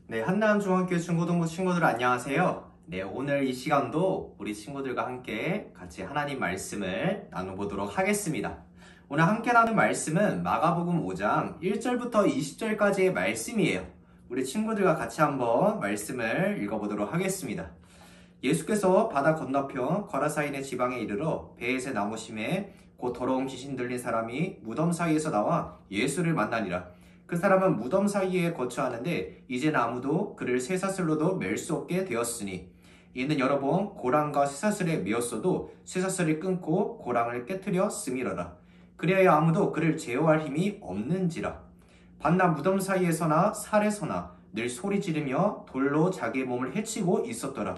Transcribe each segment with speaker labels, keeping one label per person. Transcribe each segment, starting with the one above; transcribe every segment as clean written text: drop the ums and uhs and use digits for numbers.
Speaker 1: 네, 한남중학교 중고등부 친구들 안녕하세요. 네, 오늘 이 시간도 우리 친구들과 함께 같이 하나님 말씀을 나눠보도록 하겠습니다. 오늘 함께 나눌 말씀은 마가복음 5장 1절부터 20절까지의 말씀이에요. 우리 친구들과 같이 한번 말씀을 읽어보도록 하겠습니다. 예수께서 바다 건너편 거라사인의 지방에 이르러 배에서 나무심에 곧 더러운 귀신 들린 사람이 무덤 사이에서 나와 예수를 만나니라. 그 사람은 무덤 사이에 거처하는데 이제는 아무도 그를 쇠사슬로도 맬 수 없게 되었으니 이는 여러 번 고랑과 쇠사슬에 메었어도 쇠사슬을 끊고 고랑을 깨트려 씀이러라. 그리하여 아무도 그를 제어할 힘이 없는지라. 반나 무덤 사이에서나 살에서나 늘 소리 지르며 돌로 자기의 몸을 해치고 있었더라.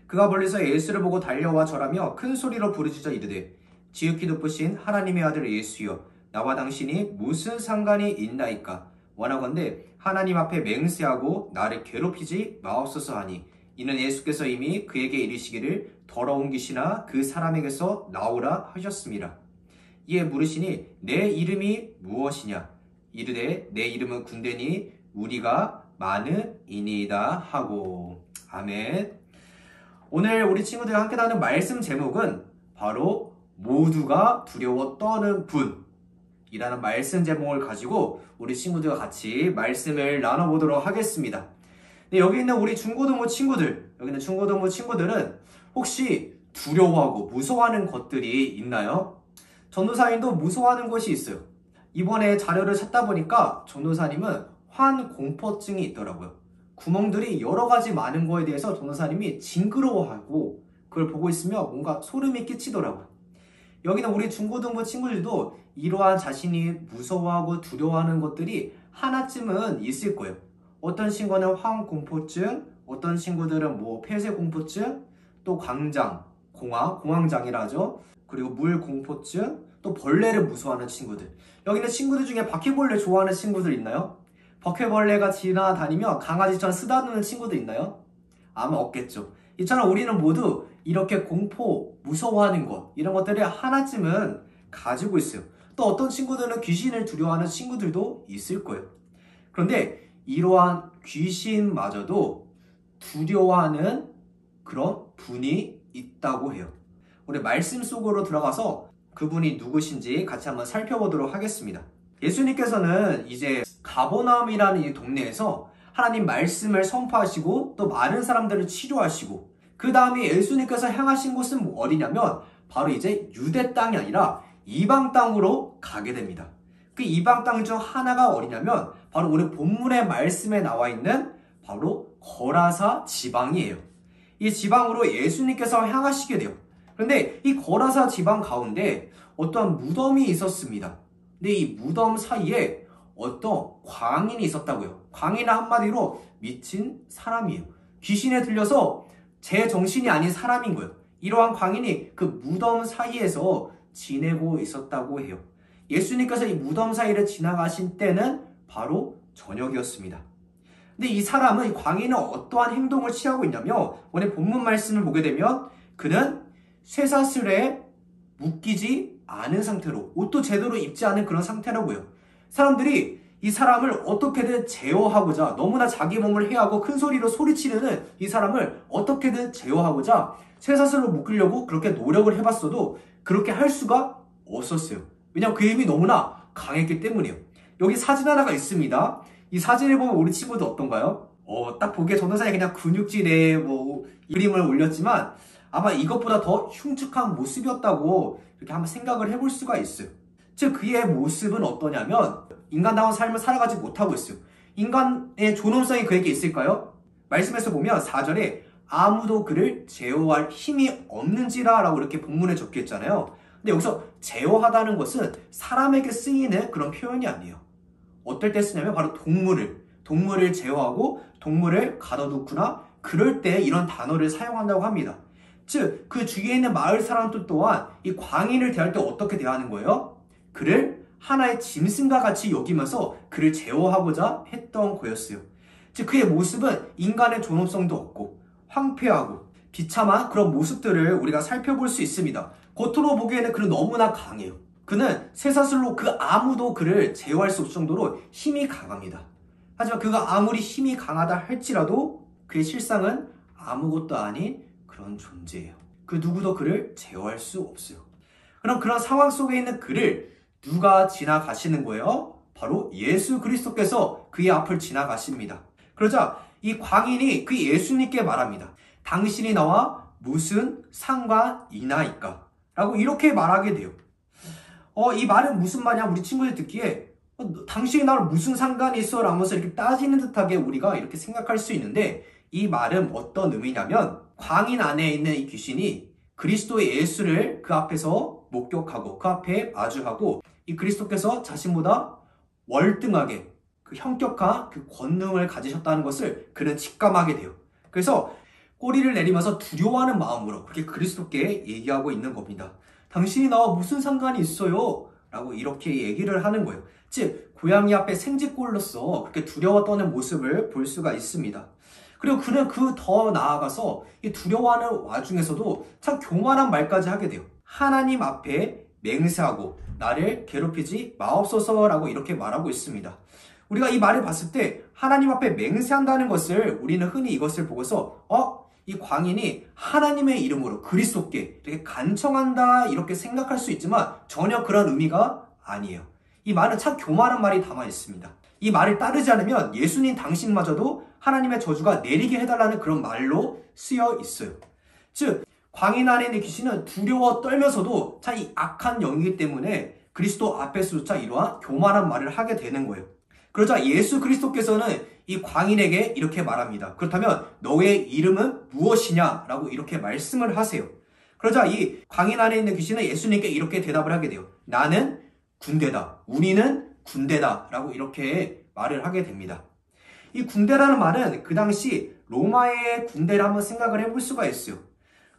Speaker 1: 그가 멀리서 예수를 보고 달려와 절하며 큰 소리로 부르짖어 이르되 지극히 높으신 하나님의 아들 예수여, 나와 당신이 무슨 상관이 있나이까? 원하건대 하나님 앞에 맹세하고 나를 괴롭히지 마옵소서 하니, 이는 예수께서 이미 그에게 이르시기를 더러운 귀신아 그 사람에게서 나오라 하셨습니다. 이에 물으시니 내 이름이 무엇이냐? 이르되 내 이름은 군대니 우리가 많으이니이다 하고. 아멘. 오늘 우리 친구들과 함께 나누는 말씀 제목은 바로 모두가 두려워 떠는 분 이라는 말씀 제목을 가지고 우리 친구들과 같이 말씀을 나눠보도록 하겠습니다. 네, 여기 있는 우리 중고등부 친구들, 여기는 중고등부 친구들은 혹시 두려워하고 무서워하는 것들이 있나요? 전도사님도 무서워하는 것이 있어요. 이번에 자료를 찾다 보니까 전도사님은 환공포증이 있더라고요. 구멍들이 여러 가지 많은 거에 대해서 전도사님이 징그러워하고 그걸 보고 있으면 뭔가 소름이 끼치더라고요. 여기는 우리 중고등부 친구들도 이러한 자신이 무서워하고 두려워하는 것들이 하나쯤은 있을 거예요. 어떤 친구는 황공포증, 어떤 친구들은 폐쇄공포증, 또 공황장애라 하죠. 그리고 물공포증, 또 벌레를 무서워하는 친구들. 여기는 친구들 중에 바퀴벌레 좋아하는 친구들 있나요? 바퀴벌레가 지나다니며 강아지처럼 쓰다듬는 친구들 있나요? 아마 없겠죠. 이처럼 우리는 모두 이렇게 공포, 무서워하는 것, 이런 것들을 하나쯤은 가지고 있어요. 또 어떤 친구들은 귀신을 두려워하는 친구들도 있을 거예요. 그런데 이러한 귀신마저도 두려워하는 그런 분이 있다고 해요. 우리 말씀 속으로 들어가서 그분이 누구신지 같이 한번 살펴보도록 하겠습니다. 예수님께서는 이제 가버나움이라는 이 동네에서 하나님 말씀을 선포하시고 또 많은 사람들을 치료하시고, 그 다음에 예수님께서 향하신 곳은 어디냐면 바로 이제 유대 땅이 아니라 이방 땅으로 가게 됩니다. 그 이방 땅 중 하나가 어디냐면 바로 우리 본문의 말씀에 나와 있는 바로 거라사 지방이에요. 이 지방으로 예수님께서 향하시게 돼요. 그런데 이 거라사 지방 가운데 어떤 무덤이 있었습니다. 근데 이 무덤 사이에 어떤 광인이 있었다고요. 광인은 한마디로 미친 사람이에요. 귀신에 들려서 제 정신이 아닌 사람인 거예요. 이러한 광인이 그 무덤 사이에서 지내고 있었다고 해요. 예수님께서 이 무덤 사이를 지나가신 때는 바로 저녁이었습니다. 근데 이 사람은, 이 광인은 어떠한 행동을 취하고 있냐면, 오늘 본문 말씀을 보게 되면 그는 쇠사슬에 묶이지 않은 상태로, 옷도 제대로 입지 않은 그런 상태라고요. 사람들이 이 사람을 어떻게든 제어하고자, 너무나 자기 몸을 해하고 큰 소리로 소리치르는 이 사람을 어떻게든 제어하고자 쇠사슬로 묶으려고 그렇게 노력을 해봤어도 그렇게 할 수가 없었어요. 왜냐하면 그 힘이 너무나 강했기 때문이에요. 여기 사진 하나가 있습니다. 이 사진을 보면 우리 친구들 어떤가요? 딱 보기에 전도사에 그냥 근육질에 그림을 올렸지만 아마 이것보다 더 흉측한 모습이었다고 이렇게 한번 생각을 해볼 수가 있어요. 즉 그의 모습은 어떠냐면 인간다운 삶을 살아가지 못하고 있어요. 인간의 존엄성이 그에게 있을까요? 말씀에서 보면 4절에 아무도 그를 제어할 힘이 없는지라 라고 이렇게 본문에 적혀 있잖아요. 근데 여기서 제어하다는 것은 사람에게 쓰이는 그런 표현이 아니에요. 어떨 때 쓰냐면 바로 동물을 제어하고 동물을 가둬두거나 그럴 때 이런 단어를 사용한다고 합니다. 즉 그 주위에 있는 마을 사람들 또한 이 광인을 대할 때 어떻게 대하는 거예요? 그를 하나의 짐승과 같이 여기면서 그를 제어하고자 했던 거였어요. 즉 그의 모습은 인간의 존엄성도 없고 황폐하고 비참한 그런 모습들을 우리가 살펴볼 수 있습니다. 겉으로 보기에는 그는 너무나 강해요. 그는 쇠사슬로 그 아무도 그를 제어할 수 없을 정도로 힘이 강합니다. 하지만 그가 아무리 힘이 강하다 할지라도 그의 실상은 아무것도 아닌 그런 존재예요. 그 누구도 그를 제어할 수 없어요. 그럼 그런 상황 속에 있는 그를 누가 지나가시는 거예요? 바로 예수 그리스도께서 그의 앞을 지나가십니다. 그러자 이 광인이 그 예수님께 말합니다. 당신이 나와 무슨 상관이나이까? 라고 이렇게 말하게 돼요. 이 말은 무슨 말이냐? 우리 친구들 듣기에 당신이 나를 무슨 상관이 있어? 라면서 이렇게 따지는 듯하게 우리가 이렇게 생각할 수 있는데, 이 말은 어떤 의미냐면 광인 안에 있는 이 귀신이 그리스도의 예수를 그 앞에서 목격하고 그 앞에 마주하고 이 그리스도께서 자신보다 월등하게 그 형격한 그 권능을 가지셨다는 것을 그는 직감하게 돼요. 그래서 꼬리를 내리면서 두려워하는 마음으로 그렇게 그리스도께 얘기하고 있는 겁니다. 당신이 나와 무슨 상관이 있어요? 라고 이렇게 얘기를 하는 거예요. 즉 고양이 앞에 생쥐꼴로서 그렇게 두려워 떠는 모습을 볼 수가 있습니다. 그리고 그는 그 더 나아가서 이 두려워하는 와중에서도 참 교만한 말까지 하게 돼요. 하나님 앞에 맹세하고 나를 괴롭히지 마옵소서라고 이렇게 말하고 있습니다. 우리가 이 말을 봤을 때 하나님 앞에 맹세한다는 것을 우리는 흔히 이것을 보고서 이 광인이 하나님의 이름으로 그리스도께 이렇게 간청한다 이렇게 생각할 수 있지만 전혀 그런 의미가 아니에요. 이 말은 참 교만한 말이 담아 있습니다. 이 말을 따르지 않으면 예수님 당신마저도 하나님의 저주가 내리게 해달라는 그런 말로 쓰여 있어요. 즉 광인 안에 있는 귀신은 두려워 떨면서도 참 이 악한 영이기 때문에 그리스도 앞에서조차 이러한 교만한 말을 하게 되는 거예요. 그러자 예수 그리스도께서는 이 광인에게 이렇게 말합니다. 그렇다면 너의 이름은 무엇이냐? 라고 이렇게 말씀을 하세요. 그러자 이 광인 안에 있는 귀신은 예수님께 이렇게 대답을 하게 돼요. 나는 군대다. 우리는 군대다. 라고 이렇게 말을 하게 됩니다. 이 군대라는 말은 그 당시 로마의 군대를 한번 생각을 해볼 수가 있어요.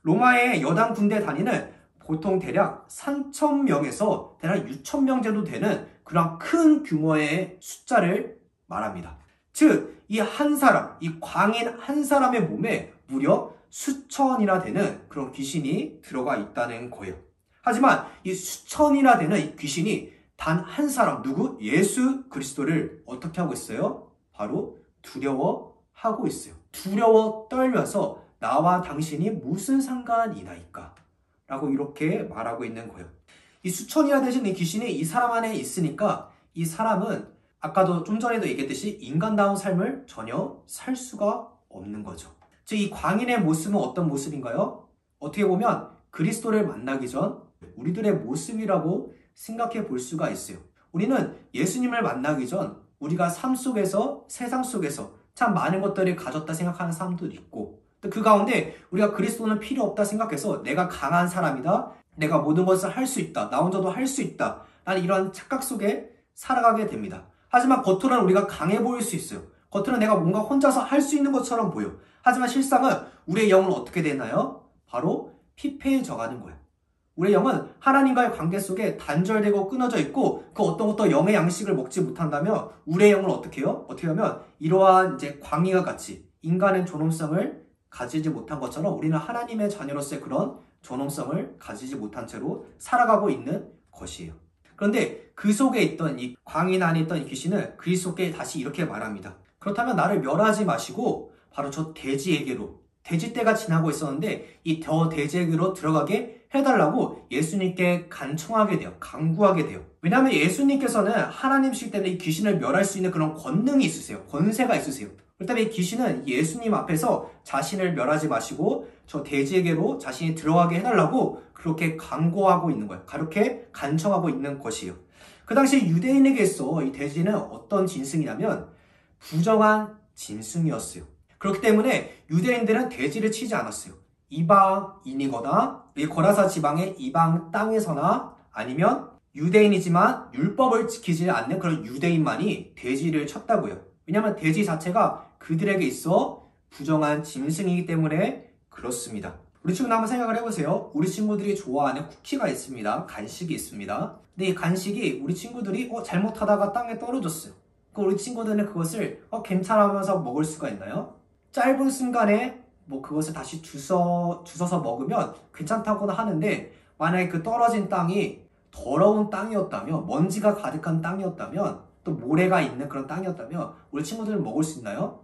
Speaker 1: 로마의 여당 군대 단위는 보통 대략 3,000명에서 대략 6,000명 정도 되는 그런 큰 규모의 숫자를 말합니다. 즉, 이 한 사람, 이 광인 한 사람의 몸에 무려 수천이나 되는 그런 귀신이 들어가 있다는 거예요. 하지만 이 수천이나 되는 이 귀신이 단 한 사람, 누구? 예수 그리스도를 어떻게 하고 있어요? 바로 두려워하고 있어요. 두려워 떨면서 나와 당신이 무슨 상관이나이까? 라고 이렇게 말하고 있는 거예요. 이 수천이나 되신 이 귀신이 이 사람 안에 있으니까 이 사람은 아까도 좀 전에도 얘기했듯이 인간다운 삶을 전혀 살 수가 없는 거죠. 즉 이 광인의 모습은 어떤 모습인가요? 어떻게 보면 그리스도를 만나기 전 우리들의 모습이라고 생각해 볼 수가 있어요. 우리는 예수님을 만나기 전 우리가 삶 속에서 세상 속에서 참 많은 것들을 가졌다 생각하는 사람도 있고 또 그 가운데 우리가 그리스도는 필요 없다 생각해서 내가 강한 사람이다. 내가 모든 것을 할 수 있다. 나 혼자도 할 수 있다. 라는 이런 착각 속에 살아가게 됩니다. 하지만 겉으로는 우리가 강해 보일 수 있어요. 겉으로는 내가 뭔가 혼자서 할 수 있는 것처럼 보여. 하지만 실상은 우리의 영은 어떻게 되나요? 바로 피폐해져가는 거예요. 우리의 영은 하나님과의 관계 속에 단절되고 끊어져 있고 그 어떤 것도 영의 양식을 먹지 못한다면 우리의 영은 어떻게 해요? 어떻게 하면 이러한 이제 광희와 같이 인간의 존엄성을 가지지 못한 것처럼 우리는 하나님의 자녀로서의 그런 존엄성을 가지지 못한 채로 살아가고 있는 것이에요. 그런데 그 속에 있던 이 광인 안에 있던 이 귀신은 그리스도께 다시 이렇게 말합니다. 그렇다면 나를 멸하지 마시고 바로 저 돼지에게로 돼지 때가 지나고 있었는데 이 더 돼지에게로 들어가게 해달라고 예수님께 간청하게 돼요. 간구하게 돼요. 왜냐하면 예수님께서는 하나님이시기 때문에 이 귀신을 멸할 수 있는 그런 권능이 있으세요. 권세가 있으세요. 그렇다면 이 귀신은 예수님 앞에서 자신을 멸하지 마시고 저 돼지에게로 자신이 들어가게 해달라고 그렇게 간구하고 있는 거예요. 그렇게 간청하고 있는 것이에요. 그 당시 유대인에게서 이 돼지는 어떤 짐승이냐면 부정한 짐승이었어요. 그렇기 때문에 유대인들은 돼지를 치지 않았어요. 이방인이거나 고라사 지방의 이방 땅에서나 아니면 유대인이지만 율법을 지키지 않는 그런 유대인만이 돼지를 쳤다고요. 왜냐하면 돼지 자체가 그들에게 있어 부정한 짐승이기 때문에 그렇습니다. 우리 친구들 한번 생각을 해보세요. 우리 친구들이 좋아하는 쿠키가 있습니다. 간식이 있습니다. 근데 이 간식이 우리 친구들이 잘못하다가 땅에 떨어졌어요. 그럼 우리 친구들은 그것을 괜찮으면서 먹을 수가 있나요? 짧은 순간에 그것을 다시 주워서 먹으면 괜찮다고는 하는데 만약에 그 떨어진 땅이 더러운 땅이었다면 먼지가 가득한 땅이었다면 또 모래가 있는 그런 땅이었다면 우리 친구들은 먹을 수 있나요?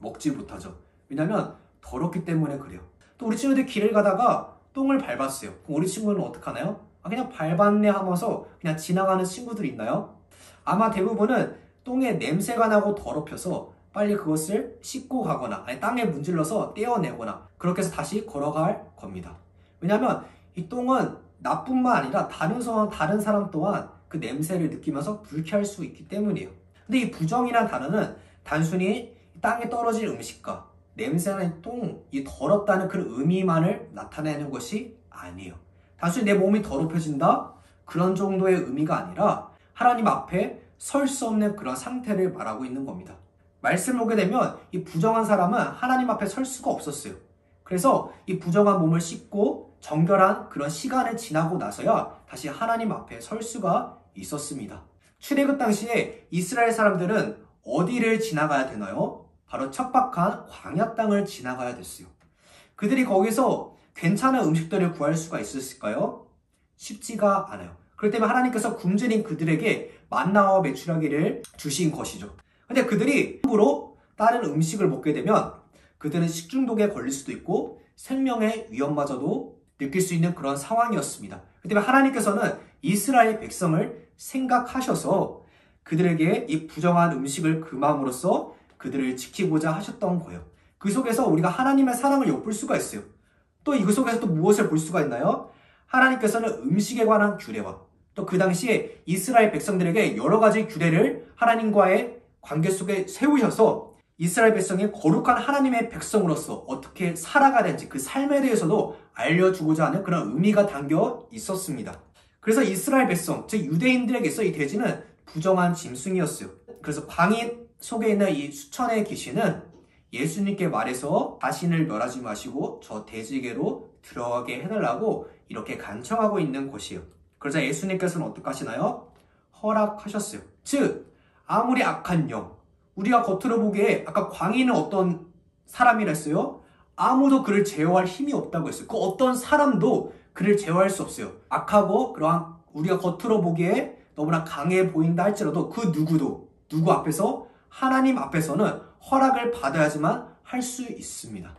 Speaker 1: 먹지 못하죠. 왜냐면 더럽기 때문에 그래요. 또 우리 친구들 길을 가다가 똥을 밟았어요. 그럼 우리 친구는 어떡하나요? 그냥 밟았네 하면서 그냥 지나가는 친구들 있나요? 아마 대부분은 똥에 냄새가 나고 더럽혀서 빨리 그것을 씻고 가거나 아니 땅에 문질러서 떼어내거나 그렇게 해서 다시 걸어갈 겁니다. 왜냐하면 이 똥은 나뿐만 아니라 다른 사람 또한 그 냄새를 느끼면서 불쾌할 수 있기 때문이에요. 근데 이 부정이란 단어는 단순히 땅에 떨어질 음식과 냄새나는 똥, 이 더럽다는 그런 의미만을 나타내는 것이 아니에요. 단순히 내 몸이 더럽혀진다? 그런 정도의 의미가 아니라 하나님 앞에 설 수 없는 그런 상태를 말하고 있는 겁니다. 말씀을 보게 되면 이 부정한 사람은 하나님 앞에 설 수가 없었어요. 그래서 이 부정한 몸을 씻고 정결한 그런 시간을 지나고 나서야 다시 하나님 앞에 설 수가 있었습니다. 출애굽 당시에 이스라엘 사람들은 어디를 지나가야 되나요? 바로 척박한 광야 땅을 지나가야 됐어요. 그들이 거기서 괜찮은 음식들을 구할 수가 있었을까요? 쉽지가 않아요. 그렇기 때문에 하나님께서 굶주린 그들에게 만나와 메추라기를 주신 것이죠. 근데 그들이 함부로 다른 음식을 먹게 되면 그들은 식중독에 걸릴 수도 있고 생명의 위험마저도 느낄 수 있는 그런 상황이었습니다. 그렇기 때문에 하나님께서는 이스라엘 백성을 생각하셔서 그들에게 이 부정한 음식을 금함으로써 그들을 지키고자 하셨던 거예요. 그 속에서 우리가 하나님의 사랑을 엿볼 수가 있어요. 또 그 속에서 또 무엇을 볼 수가 있나요? 하나님께서는 음식에 관한 규례와 또 그 당시에 이스라엘 백성들에게 여러 가지 규례를 하나님과의 관계 속에 세우셔서 이스라엘 백성이 거룩한 하나님의 백성으로서 어떻게 살아가야 되는지 그 삶에 대해서도 알려주고자 하는 그런 의미가 담겨 있었습니다. 그래서 이스라엘 백성, 즉 유대인들에게서 이 돼지는 부정한 짐승이었어요. 그래서 광인 속에 있는 이 수천의 귀신은 예수님께 말해서 자신을 멸하지 마시고 저 돼지계로 들어가게 해달라고 이렇게 간청하고 있는 것이에요. 그러자 예수님께서는 어떻게 하시나요? 허락하셨어요. 즉 아무리 악한 영, 우리가 겉으로 보기에 아까 광인은 어떤 사람이라 했어요? 아무도 그를 제어할 힘이 없다고 했어요. 그 어떤 사람도 그를 제어할 수 없어요. 악하고 그러한 우리가 겉으로 보기에 너무나 강해 보인다 할지라도 그 누구 앞에서 하나님 앞에서는 허락을 받아야지만 할 수 있습니다.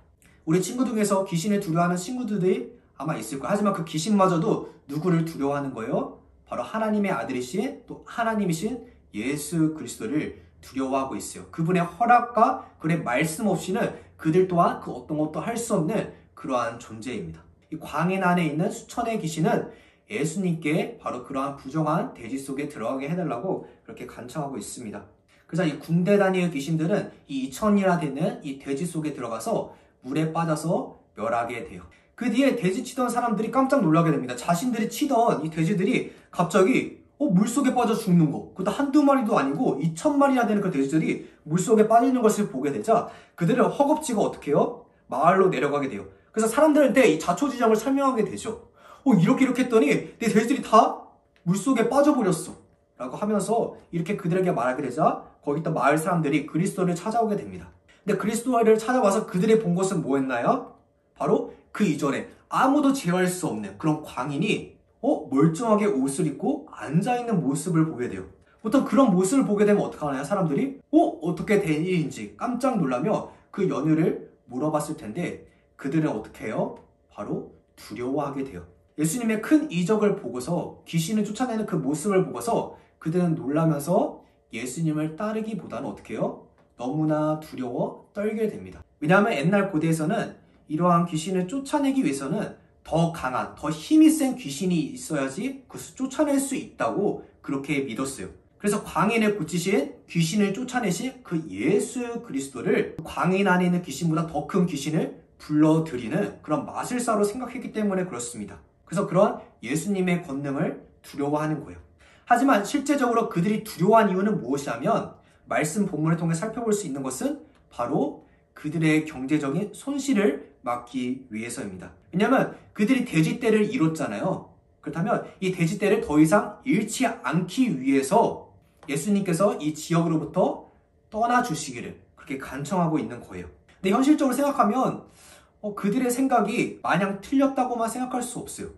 Speaker 1: 우리 친구 중에서 귀신을 두려워하는 친구들이 아마 있을 거예요. 하지만 그 귀신마저도 누구를 두려워하는 거예요? 바로 하나님의 아들이신 또 하나님이신 예수 그리스도를 두려워하고 있어요. 그분의 허락과 그의 말씀 없이는 그들 또한 그 어떤 것도 할 수 없는 그러한 존재입니다. 이 광인 안에 있는 수천의 귀신은 예수님께 바로 그러한 부정한 돼지 속에 들어가게 해달라고 그렇게 간청하고 있습니다. 그래서 이 군대 단위의 귀신들은 이 2000이나 되는 이 돼지 속에 들어가서 물에 빠져서 멸하게 돼요. 그 뒤에 돼지 치던 사람들이 깜짝 놀라게 됩니다. 자신들이 치던 이 돼지들이 갑자기 물속에 빠져 죽는 거. 그것도 한두 마리도 아니고 2000마리나 되는 그 돼지들이 물속에 빠지는 것을 보게 되자 그들은 허겁지겁 어떻게 해요? 마을로 내려가게 돼요. 그래서 사람들한테 이 자초지정을 설명하게 되죠. 이렇게 했더니 내 돼지들이 다 물속에 빠져버렸어. 라고 하면서 이렇게 그들에게 말하게 되자 거기 있던 마을 사람들이 그리스도를 찾아오게 됩니다. 근데 그리스도를 찾아와서 그들이 본 것은 뭐였나요? 바로 그 이전에 아무도 제어할 수 없는 그런 광인이 멀쩡하게 옷을 입고 앉아있는 모습을 보게 돼요. 보통 그런 모습을 보게 되면 어떻게 하나요? 사람들이 어떻게 된 일인지 깜짝 놀라며 그 연유를 물어봤을 텐데 그들은 어떻게 해요? 바로 두려워하게 돼요. 예수님의 큰 이적을 보고서 귀신을 쫓아내는 그 모습을 보고서 그들은 놀라면서 예수님을 따르기보다는 어떻게 해요? 너무나 두려워 떨게 됩니다. 왜냐하면 옛날 고대에서는 이러한 귀신을 쫓아내기 위해서는 더 강한, 더 힘이 센 귀신이 있어야지 그것을 쫓아낼 수 있다고 그렇게 믿었어요. 그래서 광인을 고치신 귀신을 쫓아내신 그 예수 그리스도를 광인 안에 있는 귀신보다 더 큰 귀신을 불러들이는 그런 마술사로 생각했기 때문에 그렇습니다. 그래서 그런 예수님의 권능을 두려워하는 거예요. 하지만 실제적으로 그들이 두려워한 이유는 무엇이냐면 말씀 본문을 통해 살펴볼 수 있는 것은 바로 그들의 경제적인 손실을 막기 위해서입니다. 왜냐하면 그들이 돼지떼를 잃었잖아요. 그렇다면 이 돼지떼를 더 이상 잃지 않기 위해서 예수님께서 이 지역으로부터 떠나주시기를 그렇게 간청하고 있는 거예요. 근데 현실적으로 생각하면 그들의 생각이 마냥 틀렸다고만 생각할 수 없어요.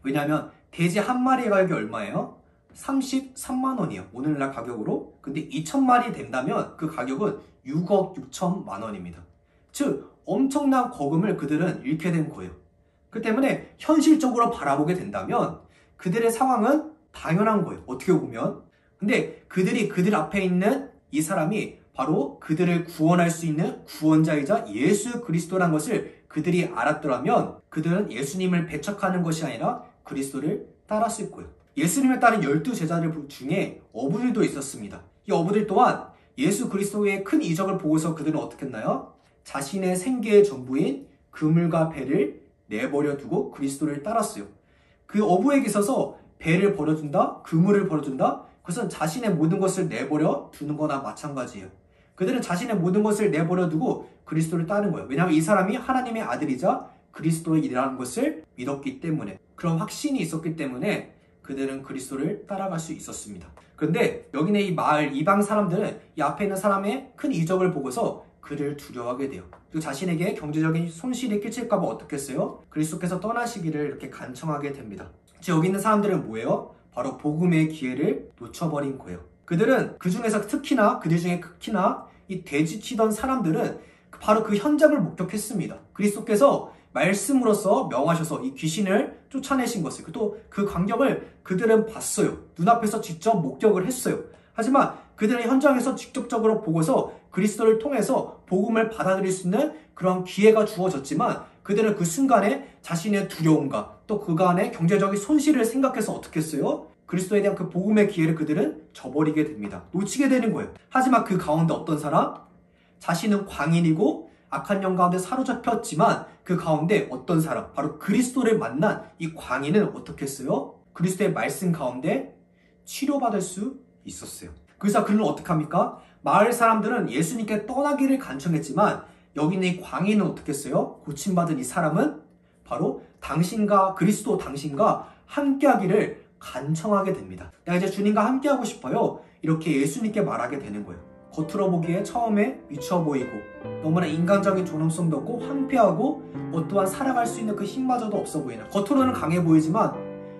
Speaker 1: 왜냐하면 돼지 한 마리의 가격이 얼마예요? 33만 원이에요. 오늘날 가격으로. 근데 2,000마리 된다면 그 가격은 6억 6천만 원입니다. 즉 엄청난 거금을 그들은 잃게 된 거예요. 그 때문에 현실적으로 바라보게 된다면 그들의 상황은 당연한 거예요. 어떻게 보면. 근데 그들 앞에 있는 이 사람이 바로 그들을 구원할 수 있는 구원자이자 예수 그리스도라는 것을 그들이 알았더라면 그들은 예수님을 배척하는 것이 아니라 그리스도를 따랐을 거예요. 예수님을 따른 12제자들 중에 어부들도 있었습니다. 이 어부들 또한 예수 그리스도의 큰 이적을 보고서 그들은 어떻게 했나요? 자신의 생계의 전부인 그물과 배를 내버려 두고 그리스도를 따랐어요. 그 어부에게 있어서 배를 버려둔다, 그물을 버려둔다, 그것은 자신의 모든 것을 내버려 두는 거나 마찬가지예요. 그들은 자신의 모든 것을 내버려 두고 그리스도를 따른 거예요. 왜냐하면 이 사람이 하나님의 아들이자 그리스도의 일이라는 것을 믿었기 때문에, 그런 확신이 있었기 때문에 그들은 그리스도를 따라갈 수 있었습니다. 그런데 여기는 이 마을 이방 사람들은 이 앞에 있는 사람의 큰 이적을 보고서 그를 두려워하게 돼요. 그리고 자신에게 경제적인 손실이 끼칠까 봐 어떻게 했어요? 그리스도께서 떠나시기를 이렇게 간청하게 됩니다. 즉 여기 있는 사람들은 뭐예요? 바로 복음의 기회를 놓쳐버린 거예요. 그들은 그 중에서 특히나 그들 중에 이 돼지치던 사람들은 바로 그 현장을 목격했습니다. 그리스도께서 말씀으로써 명하셔서 이 귀신을 쫓아내신 것을, 또 그 광경을 그들은 봤어요. 눈앞에서 직접 목격을 했어요. 하지만 그들은 현장에서 직접적으로 보고서 그리스도를 통해서 복음을 받아들일 수 있는 그런 기회가 주어졌지만 그들은 그 순간에 자신의 두려움과 또 그간의 경제적인 손실을 생각해서 어떻게 했어요? 그리스도에 대한 그 복음의 기회를 그들은 저버리게 됩니다. 놓치게 되는 거예요. 하지만 그 가운데 어떤 사람? 자신은 광인이고 악한 영 가운데 사로잡혔지만 그 가운데 어떤 사람? 바로 그리스도를 만난 이 광인은 어떻게 했어요? 그리스도의 말씀 가운데 치료받을 수 있었어요. 그래서 그는 어떻게 합니까? 마을 사람들은 예수님께 떠나기를 간청했지만 여기 있는 이 광인은 어떻게 했어요? 고침받은 이 사람은 바로 그리스도 당신과 함께하기를 간청하게 됩니다. 내가 이제 주님과 함께하고 싶어요. 이렇게 예수님께 말하게 되는 거예요. 겉으로 보기에 처음에 미쳐 보이고 너무나 인간적인 존엄성도 없고 황폐하고 또한 살아갈 수 있는 그 힘마저도 없어 보이는, 겉으로는 강해 보이지만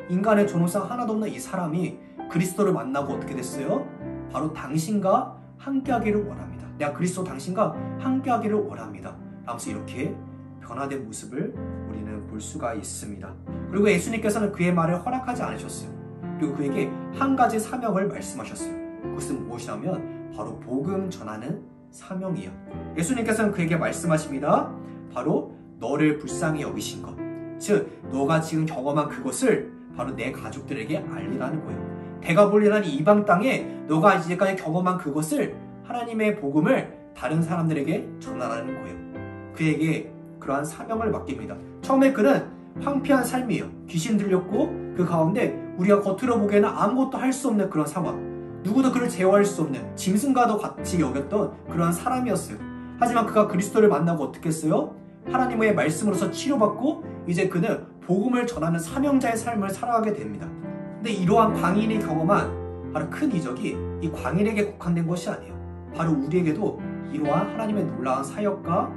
Speaker 1: 인간의 존엄성 하나도 없는 이 사람이 그리스도를 만나고 어떻게 됐어요? 바로 당신과 함께하기를 원합니다. 내가 그리스도 당신과 함께하기를 원합니다. 라면서 이렇게 변화된 모습을 우리는 볼 수가 있습니다. 그리고 예수님께서는 그의 말을 허락하지 않으셨어요. 그리고 그에게 한 가지 사명을 말씀하셨어요. 그것은 무엇이냐면 바로 복음 전하는 사명이에요. 예수님께서는 그에게 말씀하십니다. 바로 너를 불쌍히 여기신 것, 즉 너가 지금 경험한 그것을 바로 내 가족들에게 알리라는 거예요. 대가볼리라는 이방 땅에 너가 이제까지 경험한 그것을, 하나님의 복음을 다른 사람들에게 전하라는 거예요. 그에게 그러한 사명을 맡깁니다. 처음에 그는 황폐한 삶이에요. 귀신 들렸고 그 가운데 우리가 겉으로 보기에는 아무것도 할 수 없는 그런 상황, 누구도 그를 제어할 수 없는, 짐승과도 같이 여겼던 그러한 사람이었어요. 하지만 그가 그리스도를 만나고 어떻게 했어요? 하나님의 말씀으로서 치료받고 이제 그는 복음을 전하는 사명자의 삶을 살아가게 됩니다. 근데 이러한 광인이 경험한 바로 큰 이적이 이 광인에게 국한된 것이 아니에요. 바로 우리에게도 이러한 하나님의 놀라운 사역과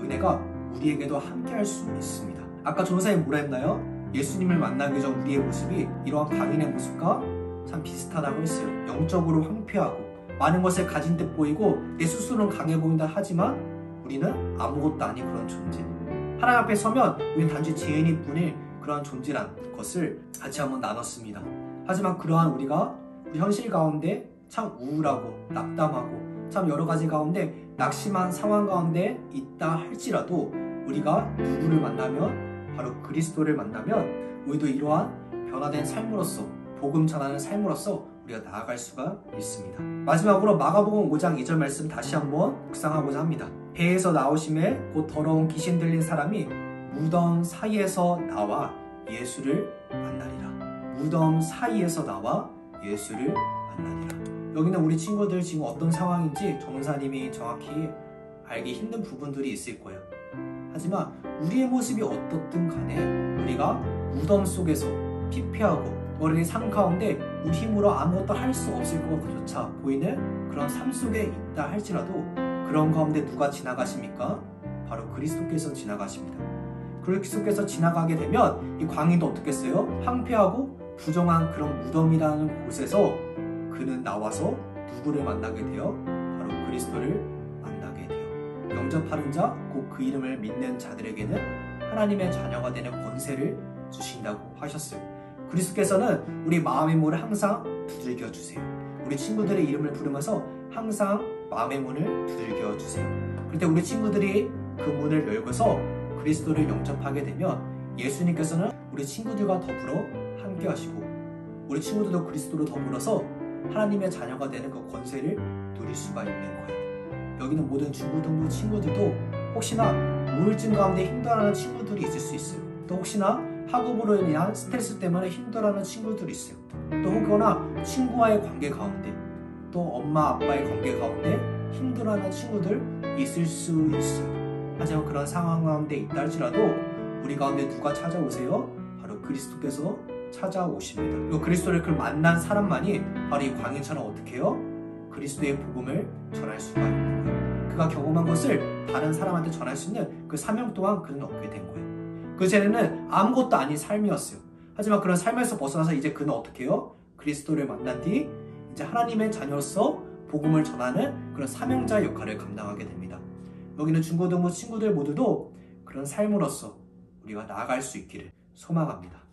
Speaker 1: 은혜가 우리에게도 함께할 수 있습니다. 아까 전도사님 뭐라 했나요? 예수님을 만나기 전 우리의 모습이 이러한 광인의 모습과 참 비슷하다고 했어요. 영적으로 황폐하고 많은 것을 가진 듯 보이고 내 스스로는 강해 보인다 하지만 우리는 아무것도 아닌 그런 존재. 하나님 앞에 서면 우리는 단지 죄인일 뿐인 그러한 존재란 것을 같이 한번 나눴습니다. 하지만 그러한 우리가 우리 현실 가운데 참 우울하고 낙담하고 참 여러 가지 가운데 낙심한 상황 가운데 있다 할지라도 우리가 누구를 만나면, 바로 그리스도를 만나면 우리도 이러한 변화된 삶으로서, 복음 전하는 삶으로서 우리가 나아갈 수가 있습니다. 마지막으로 마가복음 5장 2절 말씀 다시 한번 묵상하고자 합니다. 배에서 나오심에 곧 더러운 귀신 들린 사람이 무덤 사이에서 나와 예수를 만나리라. 무덤 사이에서 나와 예수를 만나리라. 여기는 우리 친구들 지금 어떤 상황인지 전도사님이 정확히 알기 힘든 부분들이 있을 거예요. 하지만 우리의 모습이 어떻든 간에 우리가 무덤 속에서 피폐하고 어린이 삶 가운데 우리 힘으로 아무것도 할 수 없을 것조차 보이는 그런 삶 속에 있다 할지라도 그런 가운데 누가 지나가십니까? 바로 그리스도께서 지나가십니다. 그리스도께서 지나가게 되면 이 광인도 어떻게 했어요? 황폐하고 부정한 그런 무덤이라는 곳에서 그는 나와서 누구를 만나게 되어 바로 그리스도를 만나게 돼요. 영접하는 자, 곧 그 이름을 믿는 자들에게는 하나님의 자녀가 되는 권세를 주신다고 하셨어요. 그리스도께서는 우리 마음의 문을 항상 두들겨 주세요. 우리 친구들의 이름을 부르면서 항상 마음의 문을 두들겨 주세요. 그럴 때 우리 친구들이 그 문을 열고서 그리스도를 영접하게 되면 예수님께서는 우리 친구들과 더불어 함께 하시고 우리 친구들도 그리스도로 더불어서 하나님의 자녀가 되는 그 권세를 누릴 수가 있는 거예요. 여기는 모든 중고등부 친구들도 혹시나 우울증 가운데 힘들어하는 친구들이 있을 수 있어요. 또 혹시나 학업으로 인한 스트레스 때문에 힘들어하는 친구들이 있어요. 또 혹여나 친구와의 관계 가운데 또 엄마 아빠의 관계 가운데 힘들어하는 친구들 있을 수 있어요. 하지만 그런 상황 가운데 있다 할지라도 우리 가운데 누가 찾아오세요? 바로 그리스도께서 찾아오십니다. 그리고 그리스도를 그 만난 사람만이 바로 이 광야처럼 어떻게 해요? 그리스도의 복음을 전할 수가 있는 거예요. 그가 경험한 것을 다른 사람한테 전할 수 있는 그 사명 또한 그는 얻게 된 거예요. 그 전에는 아무것도 아닌 삶이었어요. 하지만 그런 삶에서 벗어나서 이제 그는 어떻게 해요? 그리스도를 만난 뒤 이제 하나님의 자녀로서 복음을 전하는 그런 사명자 역할을 감당하게 됩니다. 여기는 중고등부 친구들 모두도 그런 삶으로서 우리가 나아갈 수 있기를 소망합니다.